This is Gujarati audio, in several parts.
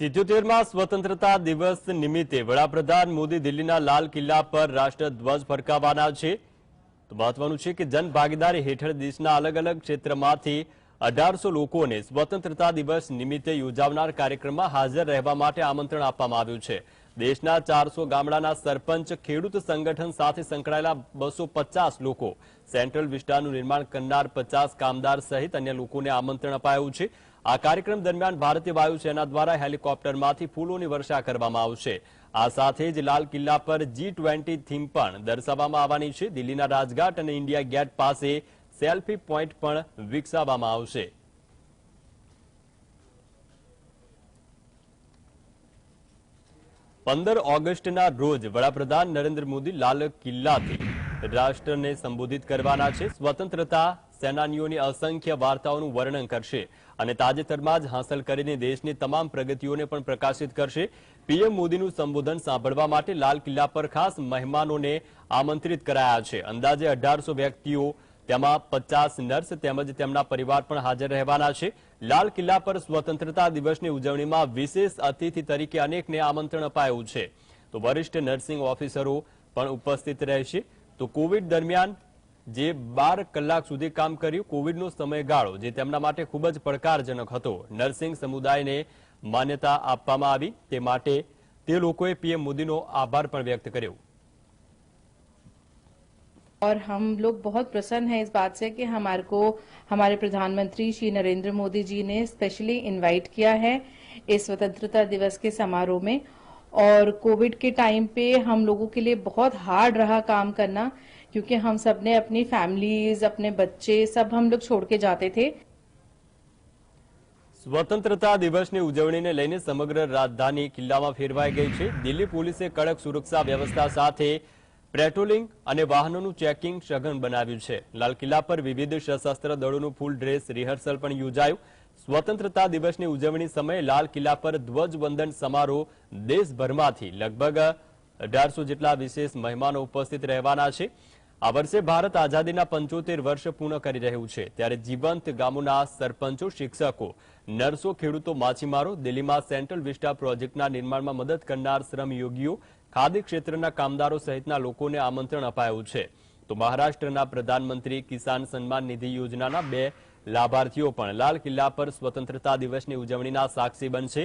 77માં સ્વતંત્રતા દિવસ નિમિત્તે વડાપ્રધાન મોદી દિલ્હીના લાલ કિલ્લા પર રાષ્ટ્રધ્વજ ફરકાવવાના છે। તો મહત્વનું છે કે જનભાગીદારી હેઠળ દેશના અલગ અલગ ક્ષેત્રમાંથી 1800 લોકોને સ્વતંત્રતા દિવસ નિમિત્તે યોજાનાર કાર્યક્રમમાં હાજર રહેવા માટે આમંત્રણ આપવામાં આવ્યું છે। દેશના 400 ગામડાના સરપંચ, ખેડૂત સંગઠન સાથે સંકળાયેલા 250 લોકો, સેન્ટ્રલ વિસ્ટાનું નિર્માણ કરનાર 50 કામદાર સહિત અન્ય લોકોને આમંત્રણ અપાયું છે। આ કાર્યક્રમ દરમિયાન ભારતીય વાયુસેના દ્વારા હેલિકોપ્ટરમાંથી ફૂલોની વર્ષા કરવામાં આવશે। આ સાથે જ લાલ કિલ્લા પર G20 થીમ પણ દર્શાવવામાં આવવાની છે। દિલ્હીના રાજઘાટ અને ઇન્ડિયા ગેટ પાસે સેલ્ફી પોઈન્ટ પણ વિકસાવવામાં આવશે। 15 ઓગસ્ટના રોજ વડાપ્રધાન નરેન્દ્ર મોદી લાલ કિલ્લાથી રાષ્ટ્રને સંબોધિત કરવાના છે। સ્વતંત્રતા સેનાનીઓની અસંખ્ય વાર્તાઓનું વર્ણન કરશે અને તાજેતરમાં જ હાંસલ કરીને દેશની તમામ પ્રગતિઓને પણ પ્રકાશિત કરશે। પીએમ મોદીનું સંબોધન સાંભળવા માટે લાલ કિલ્લા પર ખાસ મહેમાનોને આમંત્રિત કરાયા છે। અંદાજે 1800 વ્યક્તિઓ, તેમાં 50 નર્સ તેમજ તેમના પરિવાર પણ હાજર રહેવાના છે। લાલ કિલ્લા પર સ્વતંત્રતા દિવસની ઉજવણીમાં વિશેષ અતિથિ તરીકે અનેકને આમંત્રણ અપાયું છે। તો વરિષ્ઠ નર્સિંગ ઓફિસરો પણ ઉપસ્થિત રહેશે। તો કોવિડ દરમિયાન જે 12 કલાક સુધી કામ કર્યું, કોવિડનો સમયગાળો જે તેમના માટે ખૂબ જ પડકારજનક હતો, નર્સિંગ સમુદાયને માન્યતા આપવામાં આવી, તે માટે તે લોકોએ પીએમ મોદીનો આભાર પણ વ્યક્ત કર્યો। और हम लोग बहुत प्रसन्न हैं इस बात से कि हमारे को हमारे प्रधानमंत्री श्री नरेंद्र मोदी जी ने स्पेशली इनवाइट किया है इस स्वतंत्रता दिवस के समारोह में। और कोविड के टाइम पे हम लोगों के लिए बहुत हार्ड रहा काम करना, क्योंकि हम सब ने अपनी फैमिलीज, अपने बच्चे सब हम लोग छोड़ के जाते थे। સ્વતંત્રતા દિવસની ઉજવણીને લઈને સમગ્ર રાજધાની કિલ્લામાં ફેરવાઈ ગઈ છે। દિલ્હી પોલીસે કડક સુરક્ષા વ્યવસ્થા સાથે પેટ્રોલિંગ અને વાહનોનું ચેકિંગ સઘન બનાવ્યું છે। લાલ કિલ્લા પર વિવિધ સશસ્ત્ર દળોનું ફૂલ ડ્રેસ રિહર્સલ પણ યોજાયું। સ્વતંત્રતા દિવસની ઉજવણી સમયે લાલ કિલ્લા પર ધ્વજવંદન સમારોહ દેશભરમાંથી લગભગ 1800 જેટલા વિશેષ મહેમાનો ઉપસ્થિત રહેવાના છે। આ વર્ષે ભારત આઝાદીના 75 વર્ષ પૂર્ણ કરી રહ્યું છે, ત્યારે જીવંત ગામોના સરપંચો, શિક્ષકો, નર્સો, ખેડૂતો, માછીમારો, દિલ્હીમાં સેન્ટ્રલ વિસ્ટા પ્રોજેક્ટના નિર્માણમાં મદદ કરનાર શ્રમયોગીઓ, ખાદી ક્ષેત્રના કામદારો સહિતના લોકોને આમંત્રણ અપાયું છે। તો મહારાષ્ટ્રના પ્રધાનમંત્રી કિસાન સન્માન નિધિ યોજનાના 2 લાભાર્થીઓ પણ લાલ કિલ્લા પર સ્વતંત્રતા દિવસની ઉજવણીના સાક્ષી બનશે।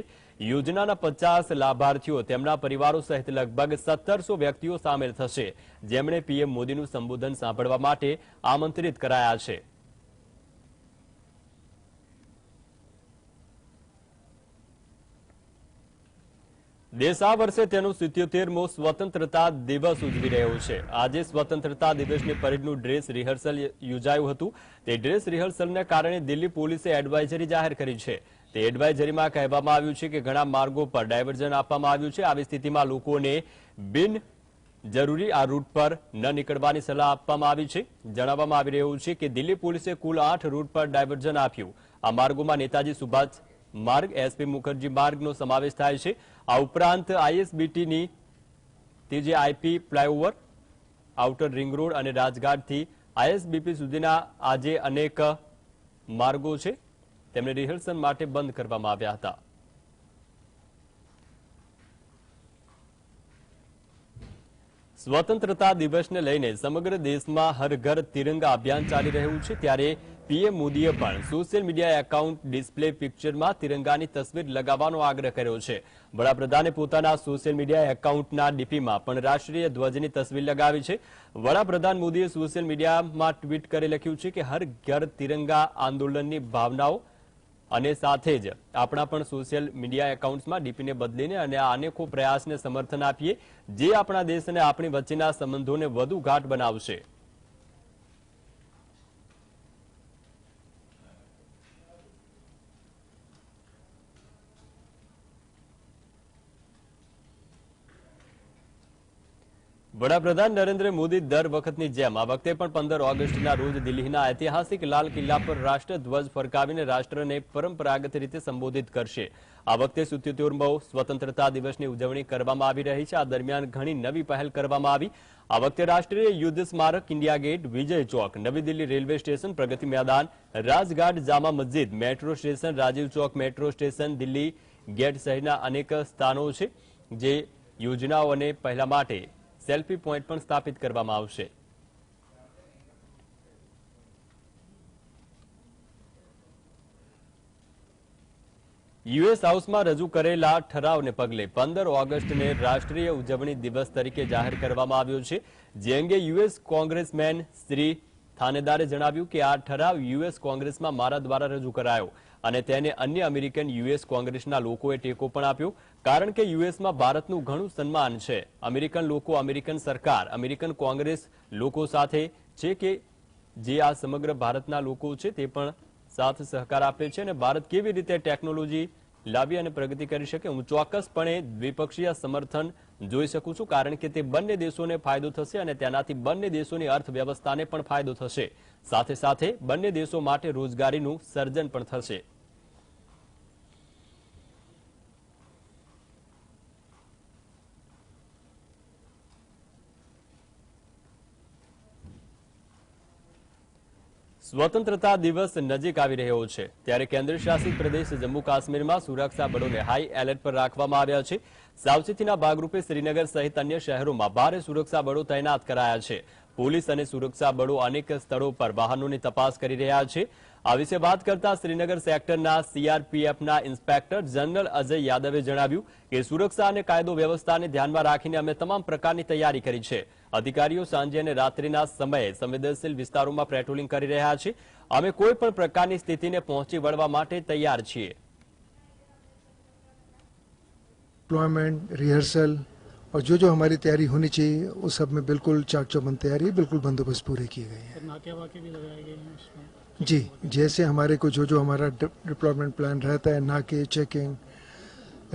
યોજનાના 50 લાભાર્થીઓ, તેમના પરિવારો સહિત લગભગ 1700 વ્યક્તિઓ સામેલ થશે, જેમણે પીએમ મોદીનું સંબોધન સાંભળવા માટે આમંત્રિત કરાયા છે। દેશ આ વર્ષે તેનો 77મો સ્વતંત્રતા દિવસ ઉજવી રહ્યો છે। આજે સ્વતંત્રતા દિવસની પરેડનું ડ્રેસ રિહર્સલ યોજાયું હતું। તે ડ્રેસ રિહર્સલને કારણે દિલ્હી પોલીસે એડવાઇઝરી જાહેર કરી છે। તે એડવાઇઝરીમાં કહેવામાં આવ્યું છે કે ઘણા માર્ગો પર ડાયવર્ઝન આપવામાં આવ્યું છે। આવી સ્થિતિમાં લોકોને બિન જરૂરી આ રૂટ પર ન નીકળવાની સલાહ આપવામાં આવી છે। જણાવવામાં આવી રહ્યું છે કે દિલ્હી પોલીસે કુલ 8 રૂટ પર ડાયવર્ઝન આપ્યું। આ માર્ગોમાં નેતાજી સુભાષ માર્ગ, એસપી મુખર્જી માર્ગનો સમાવેશ થાય છે। આ ઉપરાંત આઈએસબીટીની જે IP flyover, outer ring road અને રાજઘાટથી આઈએસબીપી સુધીના આજે અનેક માર્ગો છે, તેમને રિહર્સલ માટે બંધ કરવામાં આવ્યા હતા। સ્વતંત્રતા દિવસને લઈને સમગ્ર દેશમાં હર ઘર તિરંગા અભિયાન ચાલી રહ્યું છે, ત્યારે પીએમ મોદીએ પણ સોશિયલ મીડિયા એકાઉન્ટ ડિસ્પ્લે પિક્ચરમાં તિરંગાની તસવીર લગાવવાનો આગ્રહ કર્યો છે। વડાપ્રધાને પોતાના સોશિયલ મીડિયા એકાઉન્ટના ડીપીમાં પણ રાષ્ટ્રીય ધ્વજની તસવીર લગાવી છે। વડાપ્રધાન મોદીએ સોશિયલ મીડિયામાં ટ્વીટ કરી લખ્યું છે કે હર ઘર તિરંગા આંદોલનની ભાવનાઓ અને સાથે જ આપણા પણ સોશિયલ મીડિયા એકાઉન્ટ્સમાં ડીપીને બદલીને અને આ અનેકો પ્રયાસને સમર્થન આપીએ, જે આપણા દેશ અને આપણી વચ્ચેના સંબંધોને વધુ ગાઢ બનાવશે। વડાપ્રધાન નરેન્દ્ર મોદી દર વખતની જેમ આ વખતે પણ 15 ઓગસ્ટના રોજ દિલ્હીના ઐતિહાસિક લાલ કિલ્લા પર રાષ્ટ્રધ્વજ ફરકાવીને રાષ્ટ્રને પરંપરાગત રીતે સંબોધિત કરશે। આ વખતે 77મો સ્વતંત્રતા દિવસની ઉજવણી કરવામાં આવી રહી છે। આ દરમિયાન ઘણી નવી પહેલ કરવામાં આવી। આ વખતે રાષ્ટ્રીય યુદ્ધ સ્મારક, ઇન્ડિયા ગેટ, વિજય ચોક, નવી દિલ્હી રેલવે સ્ટેશન, પ્રગતિ મેદાન, રાજઘાટ, જામા મસ્જિદ, મેટ્રો સ્ટેશન, રાજીવ ચોક મેટ્રો સ્ટેશન, દિલ્હી ગેટ સહિતના અનેક સ્થાનો છે જે યોજનાઓ અને પહેલા માટે સેલ્ફી પોઈન્ટ પણ સ્થાપિત કરવામાં આવશે। યુએસ હાઉસમાં રજૂ કરેલા ઠરાવને પગલે 15 ઓગસ્ટને રાષ્ટ્રીય ઉજવણી દિવસ તરીકે જાહેર કરવામાં આવ્યો છે, જે અંગે યુએસ કોંગ્રેસમેન શ્રી થાનેદારે જણાવ્યું કે આ ઠરાવ યુએસ કોંગ્રેસમાં મારા દ્વારા રજૂ કરાયો અને તેને અન્ય અમેરિકન યુએસ કોંગ્રેસના લોકોએ ટેકો પણ આપ્યો, કારણ કે યુએસમાં ભારતનું ઘણું સન્માન છે। અમેરિકન લોકો અમેરિકન સરકાર, અમેરિકન કોંગ્રેસ લોકો સાથે છે કે જે આ સમગ્ર ભારતના લોકો છે તે પણ સાથ સહકાર આપે છે અને ભારત કેવી રીતે ટેકનોલોજી લાવી અને પ્રગતિ કરી શકે હું ચોક્કસપણે દ્વિપક્ષીય સમર્થન જોઈ શકું છું, કારણ કે તે બંને દેશોને ફાયદો થશે અને તેનાથી બંને દેશોની અર્થવ્યવસ્થાને પણ ફાયદો થશે, સાથે સાથે બંને દેશો માટે રોજગારીનું સર્જન પણ થશે। સ્વતંત્રતા દિવસ નજીક આવી રહ્યો છે ત્યારે કેન્દ્ર શાસિત પ્રદેશ જમ્મુ કાશ્મીરમાં સુરક્ષા બળોને હાઈ એલર્ટ પર રાખવામાં આવ્યા છે। સાવચેતીના ભાગરૂપે શ્રીનગર સહિત અન્ય શહેરોમાં ભારે સુરક્ષા બળો તૈનાત કરાયા છે। પોલીસ અને સુરક્ષા બળો અનેક સ્થળો પર વાહનોની તપાસ કરી રહ્યા છે। આ વિશે વાત કરતા શ્રીનગર સેક્ટરના સીઆરપીએફના ઇન્સ્પેક્ટર જનરલ અજય યાદવે જણાવ્યું કે સુરક્ષા અને કાયદો વ્યવસ્થાને ધ્યાનમાં રાખીને અમે તમામ પ્રકારની તૈયારી કરી છે। અધિકારીઓ સાંજે અને રાત્રિના સમયે સંવેદનશીલ વિસ્તારોમાં પેટ્રોલિંગ કરી રહ્યા છે। અમે કોઈ પણ પ્રકારની સ્થિતિને પહોંચી વળવા માટે તૈયાર છીએ। डिप्लॉयमेंट, रिहर्सल और जो हमारी तैयारी होनी चाहिए उस सब में बिल्कुल चाक चौबंद तैयारी है, बिल्कुल बंदोबस्त पूरे किए गए हैं। नाके वाके भी लगाए गए हैं इसमें? जी, जैसे हमारे को जो हमारा डिप्लॉयमेंट प्लान रहता है, नाके चेकिंग,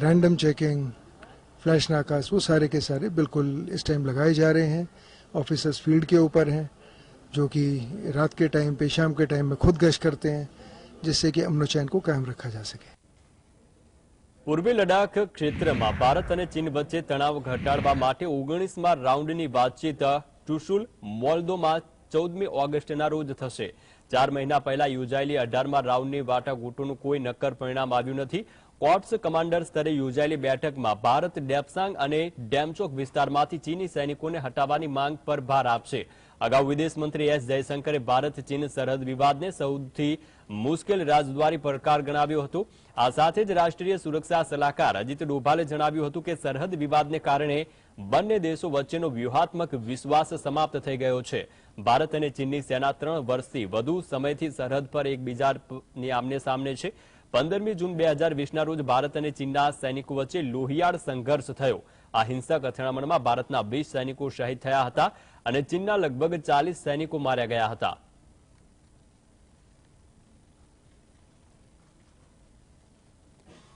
रैंडम चेकिंग, फ्लैश नाकास, वो सारे के सारे बिल्कुल इस टाइम लगाए जा रहे हैं। ऑफिसर्स फील्ड के ऊपर हैं जो कि रात के टाइम पे, शाम के टाइम में खुद गश्त करते हैं, जिससे कि अमन चैन को कायम रखा जा सके। પૂર્વી લડાખ ક્ષેત્રમાં ભારત અને ચીન વચ્ચે તણાવ ઘટાડવા માટે 19મા રાઉન્ડની વાતચીત ચુશુલ મોલ્દોમાં 14મી ઓગસ્ટના રોજ થશે। 4 મહિના પહેલા યોજાયેલી 18મા રાઉન્ડની વાટાઘાટોનું કોઈ નક્કર પરિણામ આવ્યું નથી। કોર્પ્સ કમાન્ડર સ્તરે યોજાયેલી બેઠકમાં ભારત ડેપ્સાંગ અને ડેમચોક વિસ્તારમાંથી ચીની સૈનિકોને હટાવવાની માંગ પર ભાર આપશે। અગાઉ વિદેશ મંત્રી એસ જયશંકરે ભારત ચીન સરહદ વિવાદને સૌથી મુશ્કેલ રાજદ્વારી પડકાર ગણાવ્યો હતો। આ સાથે જ રાષ્ટ્રીય સુરક્ષા સલાહકાર અજીત ડોભાલે જણાવ્યું હતું કે સરહદ વિવાદને કારણે બંને દેશો વચ્ચેનો વ્યૂહાત્મક વિશ્વાસ સમાપ્ત થઈ ગયો છે। ભારત અને ચીનની સેના 3 વર્ષથી વધુ સમયથી સરહદ પર એકબીજાની આમને સામને છે। 15મી જૂન 2020ના રોજ ભારત અને ચીનના સૈનિકો વચ્ચે લોહિયાળ સંઘર્ષ થયો। આ હિંસક અથડામણમાં ભારતના 20 સૈનિકો શહીદ થયા હતા અને ચીનના લગભગ 40 સૈનિકો માર્યા ગયા હતા।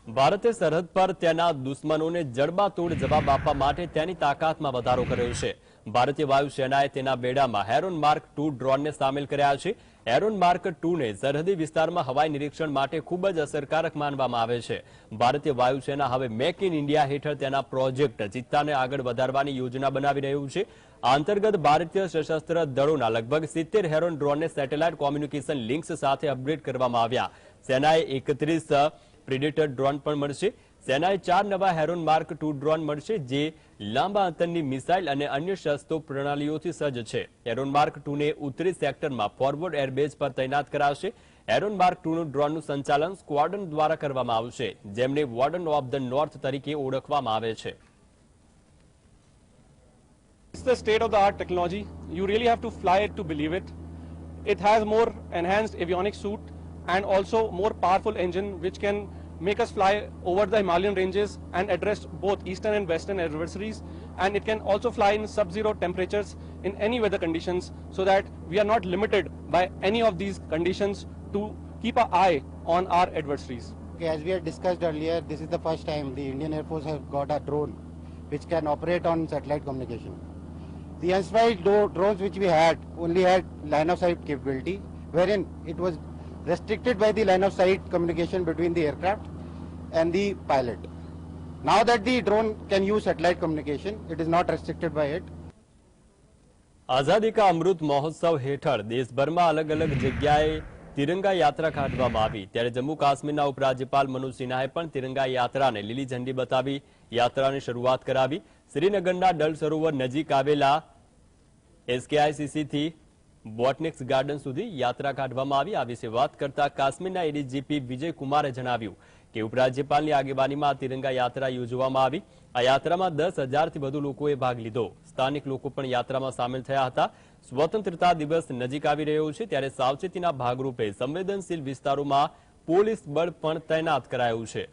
ભારતે સરહદ પર તેના દુશ્મનોને જડબાતોડ જવાબ આપવા માટે તેની તાકાતમાં વધારો કર્યો છે। ભારતીય વાયુસેનાએ તેના બેડામાં હેરોન માર્ક 2 ડ્રોનને સામેલ કર્યા છે। હેરોન માર્ક 2ને સરહદી વિસ્તારમાં હવાઈ નિરીક્ષણ માટે ખૂબ જ અસરકારક માનવામાં આવે છે। ભારતીય વાયુસેના હવે મેક ઇન ઇન્ડિયા હેઠળ તેના પ્રોજેક્ટ ચિત્તાને આગળ વધારવાની યોજના બનાવી રહ્યું છે। આ અંતર્ગત ભારતીય સશસ્ત્ર દળોના લગભગ 70 હેરોન ડ્રોનને સેટેલાઇટ કોમ્યુનિકેશન લિંક્સ સાથે અપગ્રેડ કરવામાં આવ્યા। સેનાએ 31 પ્રેડેટર ડ્રોન પણ મળશે। સેનાએ 4 નવા હેરોન માર્ક 2 ડ્રોન મળશે જે લાંબા અંતરની મિસાઇલ અને અન્ય શસ્ત્રો પ્રણાલીઓથી સજ્જ છે। હેરોન માર્ક 2ને ઉત્તરી સેક્ટરમાં ફોરવર્ડ એરબેઝ પર તૈનાત કરાશે। હેરોન માર્ક 2નું ડ્રોનનું સંચાલન સ્ક્વોડ્રન દ્વારા કરવામાં આવશે, જેમને વોર્ડન ઓફ ધ નોર્થ તરીકે ઓળખવામાં આવે છે। It's the state of the art technology. You really have to fly it to believe it. It has more enhanced avionics suite and also more powerful engine which can make us fly over the Himalayan ranges and address both eastern and western adversaries, and it can also fly in sub-zero temperatures in any weather conditions, so that we are not limited by any of these conditions to keep an eye on our adversaries. Okay, as we had discussed earlier, this is the first time the Indian Air Force has got a drone which can operate on satellite communication. The unspecified drones which we had only had line of sight capability, wherein it was restricted by the line of sight communication between the aircraft and the pilot. Now that the drone can use satellite communication, it is not restricted by it. આઝાદી કા અમૃત મહોત્સવ હેઠળ દેશભરમાં અલગ અલગ જગ્યાએ તિરંગા યાત્રા કાઢવામાં આવી ત્યારે જમ્મુ કાશ્મીરના ઉપરાજ્યપાલ મનોજ સિન્હાએ પણ તિરંગા યાત્રાને લીલી ઝંડી બતાવી યાત્રાની શરૂઆત કરાવી શ્રીનગરના ડલ સરોવર નજીક આવેલા SKICC થી બોટનિક્સ ગાર્ડન સુધી યાત્રા કાઢવામાં આવી આ વિશે વાત કરતા કાશ્મીરના ADGP વિજય કુમારે જણાવ્યું કે ઉપરાજ્યપાલની આગેવાનીમાં તિરંગા યાત્રા યોજવામાં આવી આ યાત્રામાં 10,000થી વધુ લોકોએ ભાગ લીધો સ્થાનિક લોકો પણ યાત્રામાં સામેલ થયા હતા સ્વતંત્રતા દિવસ નજીક આવી રહ્યો છે ત્યારે સાવચેતીના ભાગરૂપે સંવેદનશીલ વિસ્તારોમાં પોલીસ બળ પણ તૈનાત કરાયું છે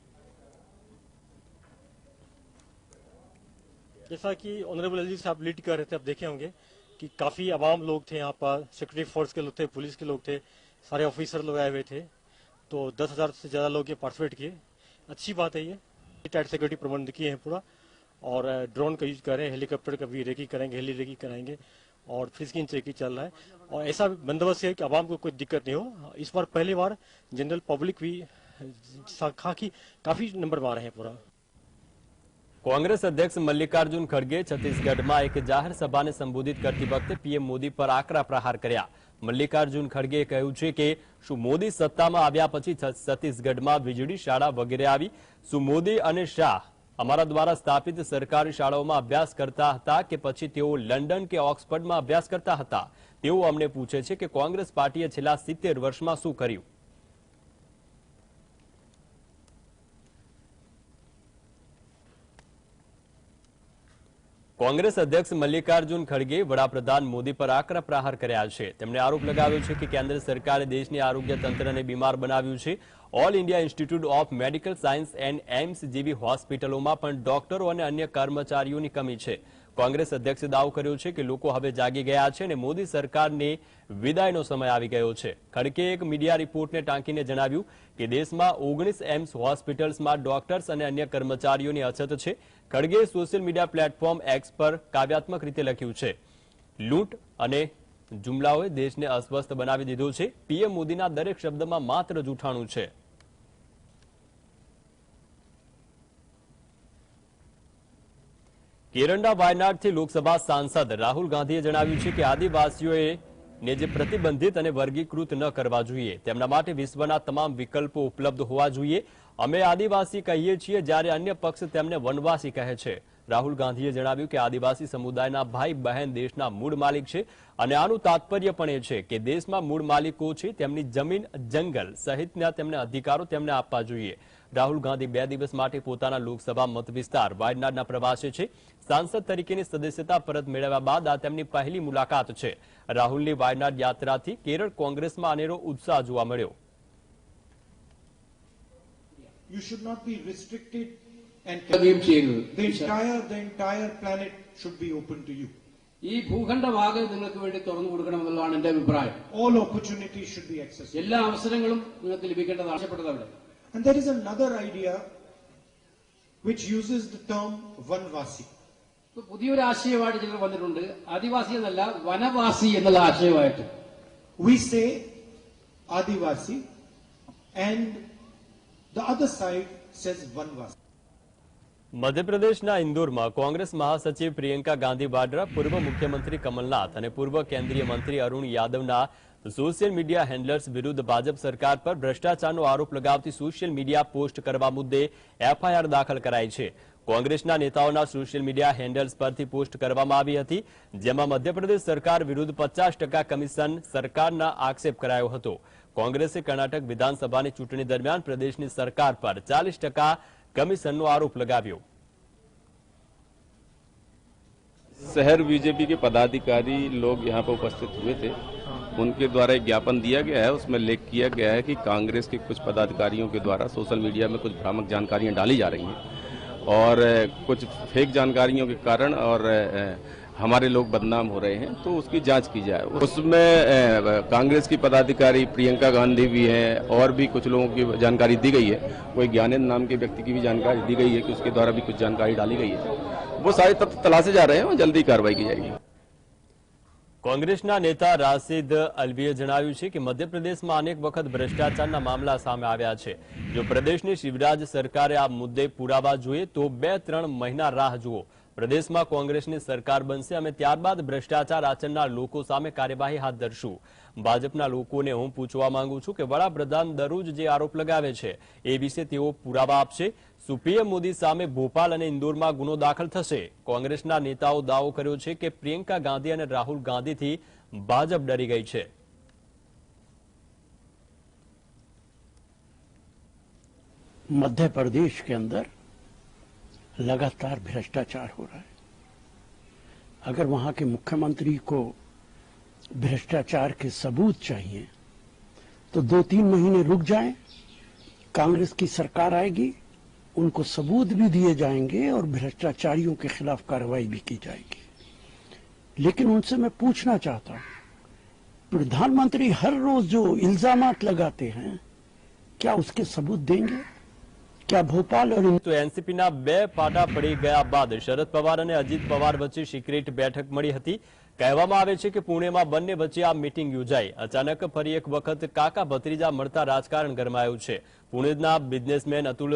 जैसा कि ऑनरेबल एलजी साहब लीड कर रहे थे, आप देखे होंगे कि काफी आवाम लोग थे यहाँ पर, सिक्योरिटी फोर्स के लोग थे, पुलिस के लोग थे, सारे ऑफिसर लोग आए हुए थे, तो 10,000 से ज्यादा लोग ये पार्टिसिपेट किए। अच्छी बात है, ये टाइट सिक्योरिटी प्रबंध किए हैं पूरा, और ड्रोन का यूज कर रहे हैं, हेलीकॉप्टर का भी रेकी करेंगे, हेली रेकी कराएंगे, और फिजिकल चेकिंग चल रहा है, और ऐसा बंदोबस्त है कि आवाम को कोई दिक्कत नहीं हो। इस बार पहली बार जनरल पब्लिक भी काफी नंबर में आ रहे हैं पूरा। કોંગ્રેસ અધ્યક્ષ મલ્લિકાર્જુન ખડગે છત્તીસગઢમાં એક જાહેર સભાને સંબોધિત કરતી વખતે પીએમ મોદી પર આકરા પ્રહાર કર્યા મલ્લિકાર્જુન ખડગેએ કહ્યું છે કે શું મોદી સત્તામાં આવ્યા પછી છત્તીસગઢમાં વીજળી શાળા વગેરે આવી શું મોદી અને શાહ અમારા દ્વારા સ્થાપિત સરકારી શાળાઓમાં અભ્યાસ કરતા હતા કે પછી તેઓ લંડન કે ઓક્સફર્ડમાં અભ્યાસ કરતા હતા તેઓ અમને પૂછે છે કે કોંગ્રેસ પાર્ટીએ છેલ્લા 70 વર્ષમાં શું કર્યું કોંગ્રેસ અધ્યક્ષ મલ્લિકાર્જુન ખડગે વડાપ્રધાન મોદી પર આકરા પ્રહાર કર્યા છે તેમણે આરોપ લગાવ્યો છે કે કેન્દ્ર સરકારે દેશની આરોગ્ય તંત્રને બીમાર બનાવ્યું છે all India institute of medical science and AIIMS જેવી હોસ્પિટલોમાં પણ ડોક્ટરો અને અન્ય કર્મચારીઓની કમી છે કોંગ્રેસ અધ્યક્ષે દાવો કર્યો છે કે લોકો હવે જાગી ગયા છે અને મોદી સરકારને વિદાયનો સમય આવી ગયો છે ખડગેએ એક મીડિયા રિપોર્ટને ટાંકીને જણાવ્યું કે દેશમાં 19 એમ્સ હોસ્પિટલ્સમાં ડોક્ટર્સ અને અન્ય કર્મચારીઓની અછત છે ખડગેએ સોશિયલ મીડિયા પ્લેટફોર્મ એક્સ પર કાવ્યાત્મક રીતે લખ્યું છે લૂંટ અને જુમલાઓએ દેશને અસ્વસ્થ બનાવી દીધો છે પીએમ મોદીના દરેક શબ્દમાં માત્ર જૂઠાણું છે કેરળના વાયનાડથી લોકસભા સાંસદ રાહુલ ગાંધીએ જણાવ્યું છે કે આદિવાસીઓએ ને જે પ્રતિબંધિત અને વર્ગીકૃત ન કરવા જોઈએ તેમના માટે વિશ્વના તમામ વિકલ્પો ઉપલબ્ધ હોવા જોઈએ અમે આદિવાસી કહીએ છીએ જ્યારે અન્ય પક્ષ તેમને વનવાસી કહે છે રાહુલ ગાંધીએ જણાવ્યું કે આદિવાસી સમુદાયના ભાઈ બહેન દેશના મૂળ માલિક છે અને આનું તાત્પર્ય પણ એ છે કે દેશમાં મૂળ માલિકો છે તેમની જમીન જંગલ સહિતના તેમને અધિકારો તેમને આપવા જોઈએ રાહુલ ગાંધી 2 દિવસ માટે પોતાના લોકસભા મત વિસ્તાર વાયનાડના પ્રવાસે છે સાંસદ તરીકેની સદસ્યતા પરત મેળવ્યા બાદ આ તેમની પહેલી મુલાકાત છે રાહુલની વાયનાડ યાત્રાથી કેરળ કોંગ્રેસમાં અનેરો ઉત્સાહ જોવા મળ્યો You should not be restricted and the entire planet should be open to you. ഈ ഭൂഖണ്ഡമാകെ നിങ്ങൾക്ക് വേണ്ടി തുറന്നു കൊടുക്കണമെന്നുള്ളതാണ് എന്റെ അഭിപ്രായം All opportunities should be accessible. എല്ലാ അവസരങ്ങളും നിങ്ങൾക്ക് ലഭിക്കേണ്ടത് ആവശ്യപ്പെട്ടത് അവിടെ And there is another idea which uses the term vanvasi. പുതിയൊരു ആശയമായിട്ട് ചിലർ വന്നിട്ടുണ്ട് ആദിവാസി എന്നല്ല വനവാസി എന്നുള്ള ആശയമായിട്ട് We say Adivasi and the other side says vanvasi. મધ્યપ્રદેશના ઇન્દોરમાં કોંગ્રેસ મહાસચિવ પ્રિયંકા ગાંધી વાડ્રા પૂર્વ મુખ્યમંત્રી કમલનાથ અને પૂર્વ કેન્દ્રીય મંત્રી અરુણ યાદવના સોશિયલ મીડિયા હેન્ડલર્સ વિરુદ્ધ ભાજપ સરકાર પર ભ્રષ્ટાચારનો આરોપ લગાવતી સોશિયલ મીડિયા પોસ્ટ કરવા મુદ્દે એફઆઈઆર દાખલ કરાઈ છે કોંગ્રેસના નેતાઓના સોશિયલ મીડિયા હેન્ડલ્સ પરથી પોસ્ટ કરવામાં આવી હતી જેમાં મધ્યપ્રદેશ સરકાર વિરુદ્ધ 50% કમિશન સરકારના આક્ષેપ કરાયો હતો કોંગ્રેસે કર્ણાટક વિધાનસભાની ચૂંટણી દરમિયાન પ્રદેશની સરકાર પર 40% કમિશનનો આરોપ લગાવ્યો शहर बीजेपी के पदाधिकारी लोग यहाँ पर उपस्थित हुए थे उनके द्वारा एक ज्ञापन दिया गया है उसमें लेख किया गया है कि कांग्रेस के कुछ पदाधिकारियों के द्वारा सोशल मीडिया में कुछ भ्रामक जानकारियां डाली जा रही हैं और कुछ फेक जानकारियों के कारण और हमारे लोग बदनाम हो रहे हैं तो उसकी जांच की जाए उसमें कांग्रेस की पदाधिकारी प्रियंका गांधी भी हैं और भी कुछ लोगों की जानकारी दी गई है कोई ज्ञानेंद्र नाम के व्यक्ति की भी जानकारी दी गई है कि उसके द्वारा भी कुछ जानकारी डाली गई है वो सारे तथ्य तलाशे जा रहे हैं और जल्दी कार्रवाई की जाएगी કોંગ્રેસના નેતા રાશિદ અલ્વીએ જણાવ્યું છે કે મધ્યપ્રદેશમાં અનેક વખત ભ્રષ્ટાચારના મામલા સામે આવ્યા છે. જો પ્રદેશની શિવરાજ સરકારે આ મુદ્દે પુરાવા જોઈએ તો 2-3 મહિના રાહ જુઓ. પ્રદેશમાં કોંગ્રેસની સરકાર બનશે અમે ત્યારબાદ ભ્રષ્ટાચાર આચરનાર લોકો સામે કાર્યવાહી હાથ ધરશું. ભાજપના લોકોને હું પૂછવા માંગુ છું કે વડાપ્રધાન દરરોજ જે આરોપ લગાવે છે એ વિશે તેઓ પુરાવા આપશે. પીએમ મોદી સામે ભોપાલ અને ઇન્દોરમાં ગુનો દાખલ થશે. કોંગ્રેસના નેતાઓ દાવો કર્યો છે કે પ્રિયંકા ગાંધી અને રાહુલ ગાંધીથી ભાજપ ડરી ગઈ છે. मध्य प्रदेश के अंदर लगातार भ्रष्टाचार हो रहा है. अगर वहां के मुख्यमंत्री को भ्रष्टाचार के सबूत चाहिए तो 2-3 महीने रुक जाएं, कांग्रेस की सरकार आएगी, उनको सबूत भी दिए जाएंगे और भ्रष्टाचारियों के खिलाफ कार्रवाई भी की जाएगी. लेकिन उनसे मैं पूछना चाहता हूं, प्रधानमंत्री हर रोज जो इल्जामात लगाते हैं क्या उसके सबूत देंगे? क्या भोपाल और તો એનસીપીના 2 પાટા પડી ગયા બાદ શરદ પવાર અને અજીત પવાર વચ્ચે સિક્રેટ બેઠક મળી હતી. કહેવામાં આવે છે કે પુણેમાં બંને વચ્ચે આ મીટિંગ યોજાઈ. અચાનક ફરી એક વખત કાકા ભત્રીજા મળતા રાજકારણ ગરમાયું છે. પુણેના બિઝનેસમેન અતુલ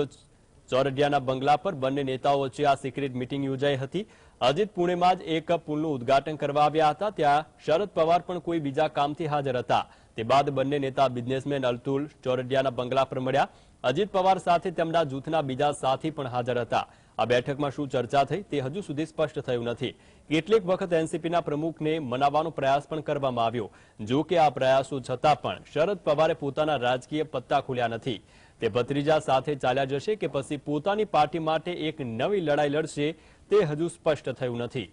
ચોરડિયાના બંગલા પર બંને નેતાઓ વચ્ચે આ સિક્રેટ મીટિંગ યોજાઈ હતી. અજીત પુણેમાં જ એક પુલનું ઉદ્ઘાટન કરવા આવ્યા હતા. ત્યાં શરદ પવાર પણ કોઈ બીજા કામથી હાજર હતા. તે બાદ બંને નેતા બિઝનેસમેન અતુલ ચોરડિયાના બંગલા પર મળ્યા. અજીત પવાર સાથે તેમના જૂથના બીજા સાથી પણ હાજર હતા. આ બેઠકમાં શું ચર્ચા થઈ તે હજુ સુધી સ્પષ્ટ થયું નથી. કેટલીક વખત એનસીપીના પ્રમુખને મનાવવાનો પ્રયાસ પણ કરવામાં આવ્યો. જો કે આ પ્રયાસો છતાં પણ શરદ પવારે પોતાના રાજકીય પત્તા ખોલ્યા નથી. તે ભત્રીજા સાથે ચાલ્યા જશે કે પછી પોતાની પાર્ટી માટે એક નવી લડાઈ લડશે તે હજુ સ્પષ્ટ થયું નથી.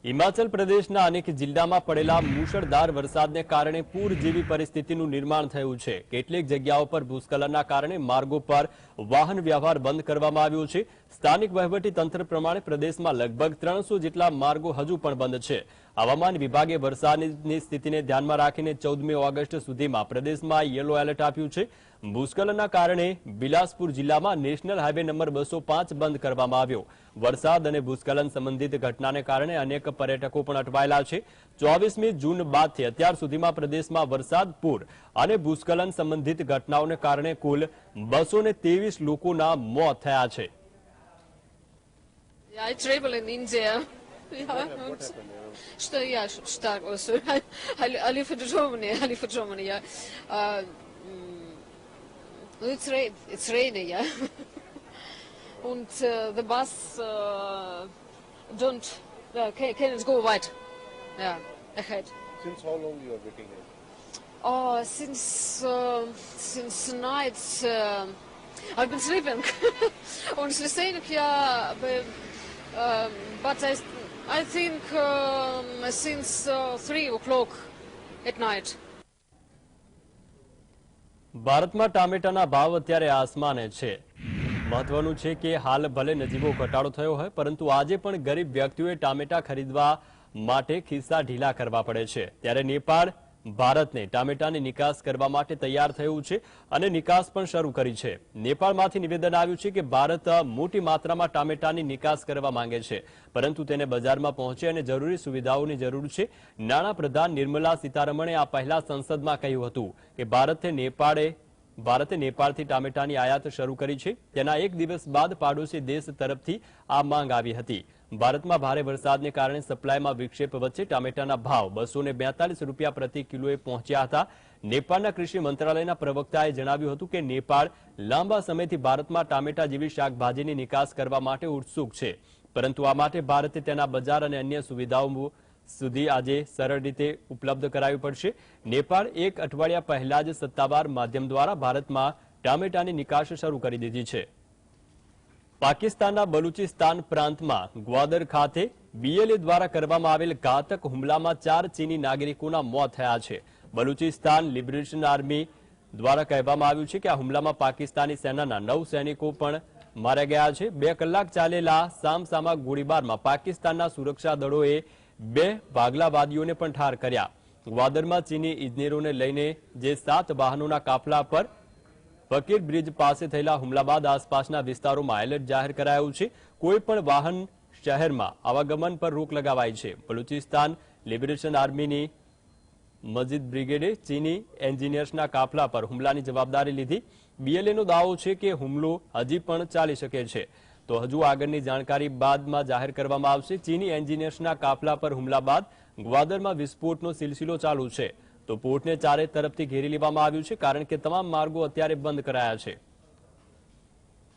હિમાચલ પ્રદેશના અનેક જિલ્લામાં પડેલા મુશળધાર વરસાદને કારણે પૂર જેવી પરિસ્થિતિનું નિર્માણ થયું છે. કેટલીક જગ્યાઓ પર ભૂસ્ખલનના કારણે માર્ગો પર વાહન વ્યવહાર બંધ કરવામાં આવ્યો છે. સ્થાનિક વહીવટી તંત્ર પ્રમાણે પ્રદેશમાં લગભગ 300 જેટલા માર્ગો હજુ પણ બંધ છે. હવામાન વિભાગે વરસાદની સ્થિતિને ધ્યાનમાં રાખીને 14મી ઓગસ્ટ સુધીમાં પ્રદેશમાં યલો એલર્ટ આપ્યું છે. ભૂસ્ખલનના કારણે બિલાસપુર જિલ્લામાં નેશનલ હાઈવે નંબર 205 બંધ કરવામાં આવ્યો. વરસાદ અને ભૂસ્ખલન સંબંધિત ઘટનાને કારણે અનેક પર્યટકો પણ અટવાયેલા છે. 24મી જૂન બાદથી અત્યાર સુધીમાં પ્રદેશમાં વરસાદ, પૂર અને ભૂસ્ખલન સંબંધિત ઘટનાઓને કારણે કુલ 223 લોકોના મોત થયા છે. Ja, I travel in India. Ja, und stark also. I live in Germany. Yeah. It's rainy, yeah. And the bus cannot go wide. Yeah, ahead. Since how long you are waiting here? Since night. I've been sleeping. Honestly saying, yeah, but I think since 3 o'clock at night. ભારતમાં ટામેટાના ભાવ અત્યારે આસમાને છે. મહત્વનું છે કે હાલ ભલે નજીવો ઘટાડો થયો હોય પરંતુ આજે પણ ગરીબ વ્યક્તિઓએ ટામેટા ખરીદવા માટે ખિસ્સા ઢીલા કરવા પડે છે. ત્યારે નેપાળ ભારતને ટામેટાની નિકાસ કરવા માટે તૈયાર થયું છે અને નિકાસ પણ શરૂ કરી છે. નેપાળમાંથી નિવેદન આવ્યું છે કે ભારત મોટી માત્રામાં ટામેટાની નિકાસ કરવા માંગે છે પરંતુ તેને બજારમાં પહોંચે અને જરૂરી સુવિધાઓની જરૂર છે. નાણાપ્રધાન નિર્મલા સીતારમણે આ પહેલા સંસદમાં કહ્યું હતું કે ભારતે નેપાળથી ટામેટાની આયાત શરૂ કરી છે. તેના એક દિવસ બાદ પાડોશી દેશ તરફથી આ માંગ આવી હતી. ભારતમાં ભારે વરસાદને કારણે સપ્લાયમાં વિક્ષેપ વચ્ચે ટામેટાના ભાવ 242 રૂપિયા પ્રતિ કિલોએ પહોંચ્યા હતા. નેપાળના કૃષિ મંત્રાલયના પ્રવક્તાએ જણાવ્યું હતું કે નેપાળ લાંબા સમયથી ભારતમાં ટામેટા જેવી શાકભાજીની નિકાસ કરવા માટે ઉત્સુક છે પરંતુ આ માટે ભારતે તેના બજાર અને અન્ય સુવિધાઓ સુધી આજે સરળ રીતે ઉપલબ્ધ કરાવવી પડશે. નેપાળ એક અઠવાડિયા પહેલા જ સત્તાવાર માધ્યમ દ્વારા ભારતમાં ટામેટાની નિકાસ શરૂ કરી દીધી છે. પાકિસ્તાનના બલુચિસ્તાન પ્રાંતમાં ગ્વાદર ખાતે બીએલએ દ્વારા કરવામાં આવેલ ઘાતક હુમલામાં 4 ચીની નાગરિકોના મોત થયા છે. બલુચિસ્તાન લિબરેશન આર્મી દ્વારા કહેવામાં આવ્યું છે કે આ હુમલામાં પાકિસ્તાની સેનાના 9 સૈનિકો પણ માર્યા ગયા છે. 2 કલાક ચાલેલા સામસામા ગોળીબારમાં પાકિસ્તાનના સુરક્ષા દળોએ 2 ભાગલાવાદીઓને પણ ઠાર કર્યા. ગ્વાદરમાં ચીની ઇજનેરોને લઈને જે 7 વાહનોના કાફલા પર ફકીર બ્રિજ પાસે થયેલા હુમલા બાદ આસપાસના વિસ્તારોમાં એલર્ટ જાહેર કરાયું છે. કોઈ પણ વાહન શહેરમાં આવાગમન પર રોક લગાવાઈ છે. બલુચિસ્તાન લિબરેશન આર્મીની મસ્જિદ બ્રિગેડે ચીની એન્જિનિયર્સના કાફલા પર હુમલાની જવાબદારી લીધી. બીએલએનો દાવો છે કે હુમલો હજી પણ ચાલી શકે છે, તો હજુ આગળની જાણકારી બાદમાં જાહેર કરવામાં આવશે. ચીની એન્જિનિયર્સના કાફલા પર હુમલા બાદ ગ્વાદરમાં વિસ્ફોટનો સિલસિલો ચાલુ છે, તો પોર્ટને ચારે તરફથી ઘેરી લેવામાં આવ્યું છે, કારણ કે તમામ માર્ગો અત્યારે બંધ કરાયા છે.